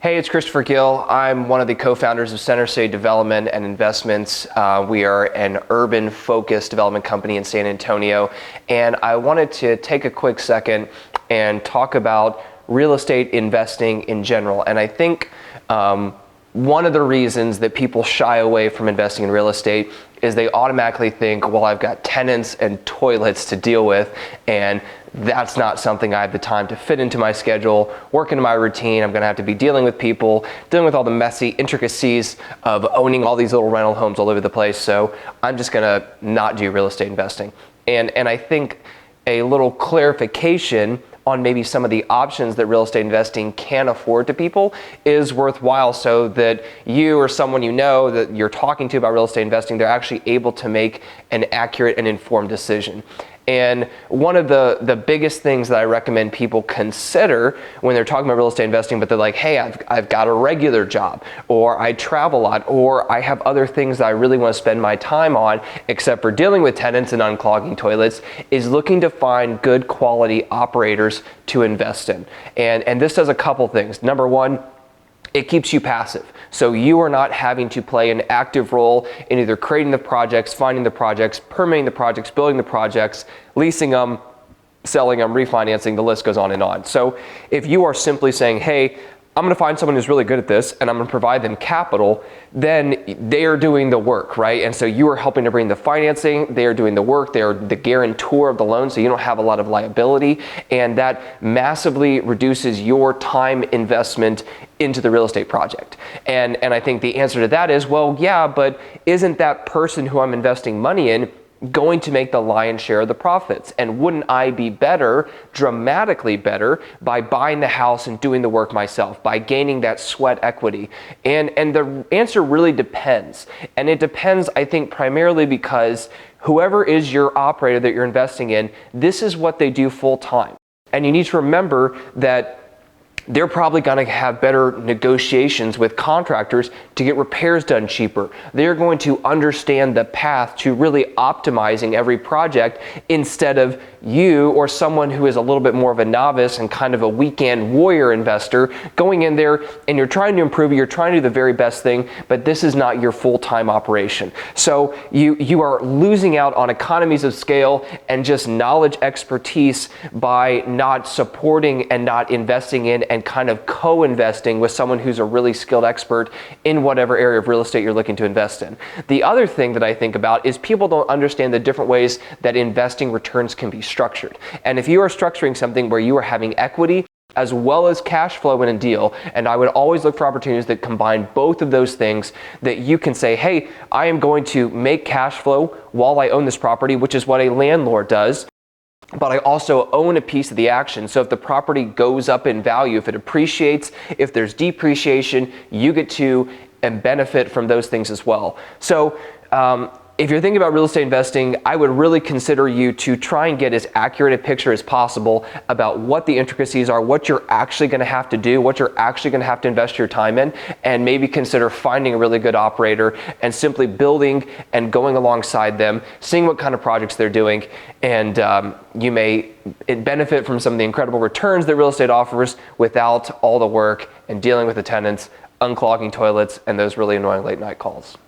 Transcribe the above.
Hey, it's Christopher Gill. I'm one of the co-founders of Center State Development and Investments. We are an urban-focused development company in San Antonio, and I wanted to take a quick second and talk about real estate investing in general. And I think one of the reasons that people shy away from investing in real estate is they automatically think, well, I've got tenants and toilets to deal with, and that's not something I have the time to fit into my schedule, work into my routine. I'm gonna have to be dealing with people, dealing with all the messy intricacies of owning all these little rental homes all over the place, so I'm just gonna not do real estate investing. And I think a little clarification on maybe some of the options that real estate investing can afford to people is worthwhile, so that you or someone you know that you're talking to about real estate investing, they're actually able to make an accurate and informed decision. And one of the biggest things that I recommend people consider when they're talking about real estate investing, but they're like, hey, I've got a regular job, or I travel a lot, or I have other things that I really want to spend my time on except for dealing with tenants and unclogging toilets, is looking to find good quality operators to invest in. And this does a couple things. Number one, it keeps you passive. So you are not having to play an active role in either creating the projects, finding the projects, permitting the projects, building the projects, leasing them, selling them, refinancing, the list goes on and on. So if you are simply saying, hey, I'm gonna find someone who's really good at this and I'm gonna provide them capital, then they are doing the work, right? And so you are helping to bring the financing, they are doing the work, they are the guarantor of the loan, so you don't have a lot of liability, and that massively reduces your time investment into the real estate project. And I think the answer to that is, well, yeah, but isn't that person who I'm investing money in going to make the lion's share of the profits? And wouldn't I be better, dramatically better, by buying the house and doing the work myself, by gaining that sweat equity? And the answer really depends. And it depends, I think, primarily because whoever is your operator that you're investing in, this is what they do full time. And you need to remember that they're probably going to have better negotiations with contractors to get repairs done cheaper. They're going to understand the path to really optimizing every project, instead of you or someone who is a little bit more of a novice and kind of a weekend warrior investor going in there and you're trying to improve it, you're trying to do the very best thing, but this is not your full-time operation. So you are losing out on economies of scale and just knowledge expertise by not supporting and not investing in and kind of co-investing with someone who's a really skilled expert in whatever area of real estate you're looking to invest in. The other thing that I think about is people don't understand the different ways that investing returns can be structured. And if you are structuring something where you are having equity as well as cash flow in a deal, and I would always look for opportunities that combine both of those things, that you can say, hey, I am going to make cash flow while I own this property, which is what a landlord does, but I also own a piece of the action. So if the property goes up in value, if it appreciates, if there's depreciation, you get to and benefit from those things as well. So if you're thinking about real estate investing, I would really consider you to try and get as accurate a picture as possible about what the intricacies are, what you're actually going to have to do, what you're actually going to have to invest your time in, and maybe consider finding a really good operator and simply building and going alongside them, seeing what kind of projects they're doing, and you may benefit from some of the incredible returns that real estate offers without all the work and dealing with the tenants, unclogging toilets, and those really annoying late night calls.